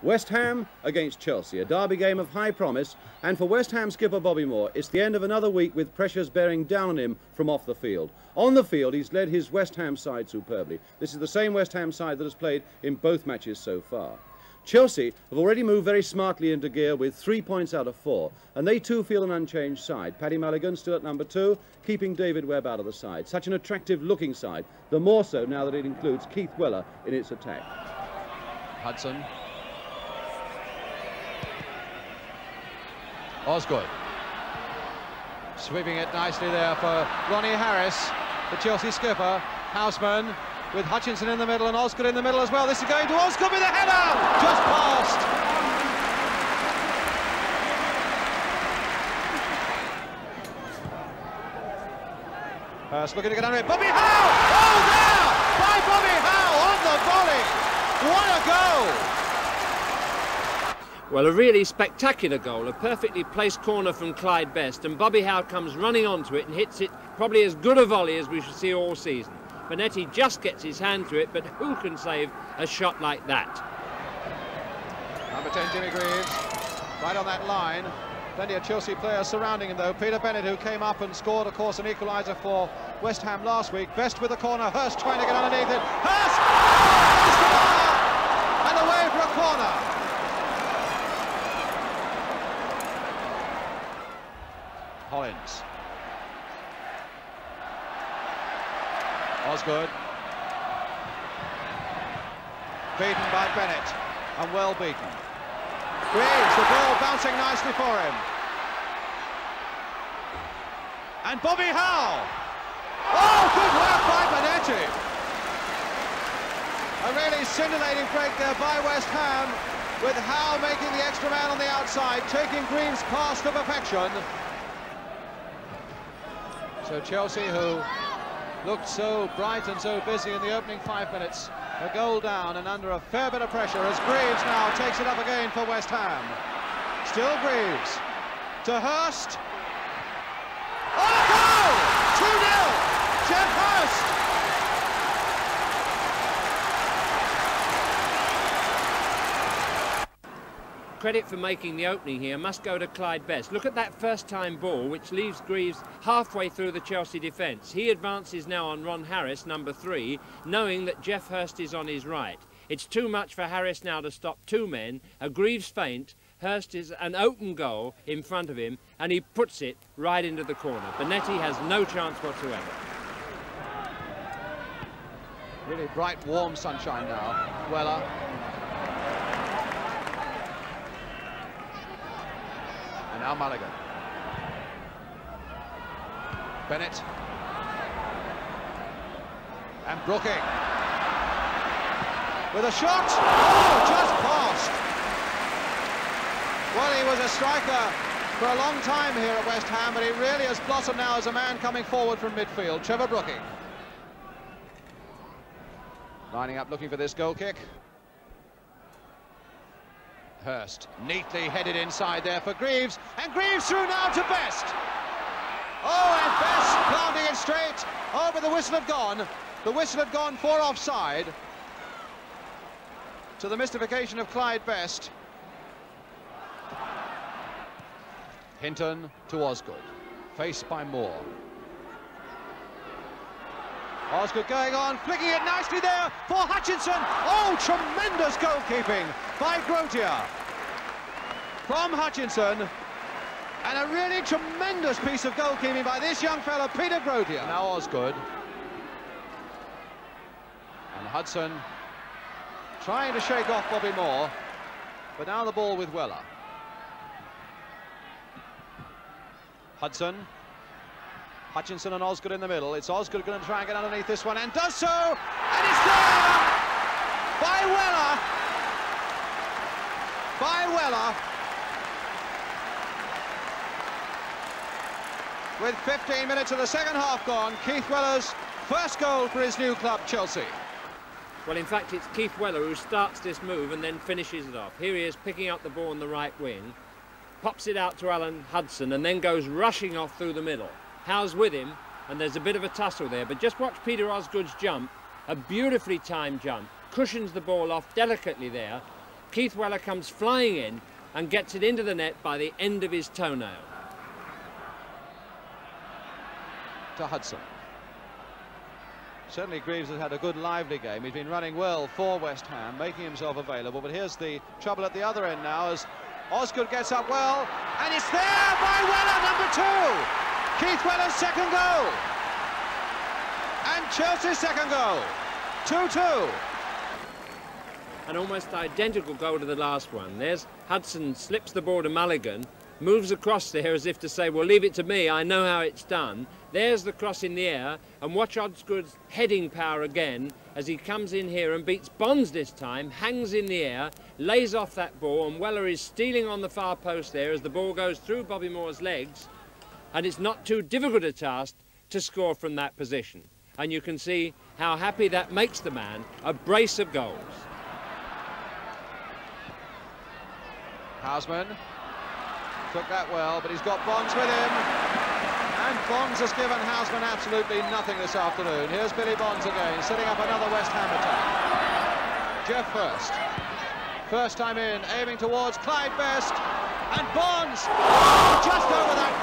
West Ham against Chelsea, a derby game of high promise, and for West Ham skipper Bobby Moore, it's the end of another week with pressures bearing down on him from off the field. On the field, he's led his West Ham side superbly. This is the same West Ham side that has played in both matches so far. Chelsea have already moved very smartly into gear with 3 points out of 4, and they too feel an unchanged side. Paddy Mulligan still at number 2, keeping David Webb out of the side. Such an attractive looking side, the more so now that it includes Keith Weller in its attack. Hudson. Osgood. Sweeping it nicely there for Ronnie Harris, the Chelsea skipper. Houseman with Hutchinson in the middle and Osgood in the middle as well. This is going to Osgood with a header! Just past! Hurst looking to get under it. Bobby Howe! Oh, there! By Bobby Howe on the volley! What a goal! Well, a really spectacular goal, a perfectly placed corner from Clyde Best, and Bobby Howe comes running onto it and hits it probably as good a volley as we shall see all season. Bonetti just gets his hand to it, but who can save a shot like that? Number 10, Jimmy Greaves, right on that line. Plenty of Chelsea players surrounding him, though. Peter Bennett, who came up and scored, of course, an equaliser for West Ham last week. Best with the corner. Hurst trying to get underneath it. Hurst! And away for a corner. Hollins. Osgood. Beaten by Bennett, and well beaten. Greaves, the ball bouncing nicely for him. And Bobby Howe. Oh, good work by Bonetti. A really scintillating break there by West Ham, with Howe making the extra man on the outside, taking Greaves' pass to perfection. So Chelsea, who looked so bright and so busy in the opening 5 minutes, a goal down and under a fair bit of pressure as Greaves now takes it up again for West Ham. Still Greaves to Hurst. Oh, goal! 2-0, Jeff Hurst. Credit for making the opening here must go to Clyde Best. Look at that first-time ball, which leaves Greaves halfway through the Chelsea defence. He advances now on Ron Harris, number 3, knowing that Jeff Hurst is on his right. It's too much for Harris now to stop 2 men. A Greaves feint. Hurst is an open goal in front of him, and he puts it right into the corner. Bonetti has no chance whatsoever. Really bright, warm sunshine now. Weller. Now Mulligan. Bennett. And Brooking. With a shot. Oh, just past. Well, he was a striker for a long time here at West Ham, but he really has blossomed now as a man coming forward from midfield. Trevor Brooking. Lining up looking for this goal kick. Hurst neatly headed inside there for Greaves, and Greaves through now to Best. Oh, and Best planting it straight. Oh, but the whistle had gone. The whistle had gone for offside, to the mystification of Clyde Best. Hinton to Osgood, faced by Moore. Osgood going on, flicking it nicely there for Hutchinson. Oh, tremendous goalkeeping by Grotia from Hutchinson. And a really tremendous piece of goalkeeping by this young fella, Peter Grotia. Now Osgood. And Hudson trying to shake off Bobby Moore. But now the ball with Weller. Hudson. Hutchinson and Osgood in the middle. It's Osgood going to try and get underneath this one, and does so, and it's there by Weller. By Weller. With 15 minutes of the second half gone, Keith Weller's first goal for his new club, Chelsea. Well, in fact, it's Keith Weller who starts this move and then finishes it off. Here he is picking up the ball on the right wing, pops it out to Alan Hudson, and then goes rushing off through the middle. Howe's with him, and there's a bit of a tussle there, but just watch Peter Osgood's jump, a beautifully timed jump, cushions the ball off delicately there, Keith Weller comes flying in and gets it into the net by the end of his toenail. To Hudson. Certainly Greaves has had a good lively game. He's been running well for West Ham, making himself available, but here's the trouble at the other end now as Osgood gets up well, and it's there by Weller, number 2. Keith Weller's second goal. And Chelsea's second goal. 2-2. An almost identical goal to the last one. There's Hudson, slips the ball to Mulligan, moves across there as if to say, well, leave it to me, I know how it's done. There's the cross in the air, and watch Osgood's heading power again as he comes in here and beats Bonds this time, hangs in the air, lays off that ball, and Weller is stealing on the far post there as the ball goes through Bobby Moore's legs, and it's not too difficult a task to score from that position. And you can see how happy that makes the man, a brace of goals. Houseman took that well, but he's got Bonds with him. And Bonds has given Houseman absolutely nothing this afternoon. Here's Billy Bonds again, setting up another West Ham attack. Jeff First. First time in, aiming towards Clyde Best. And Bonds just over that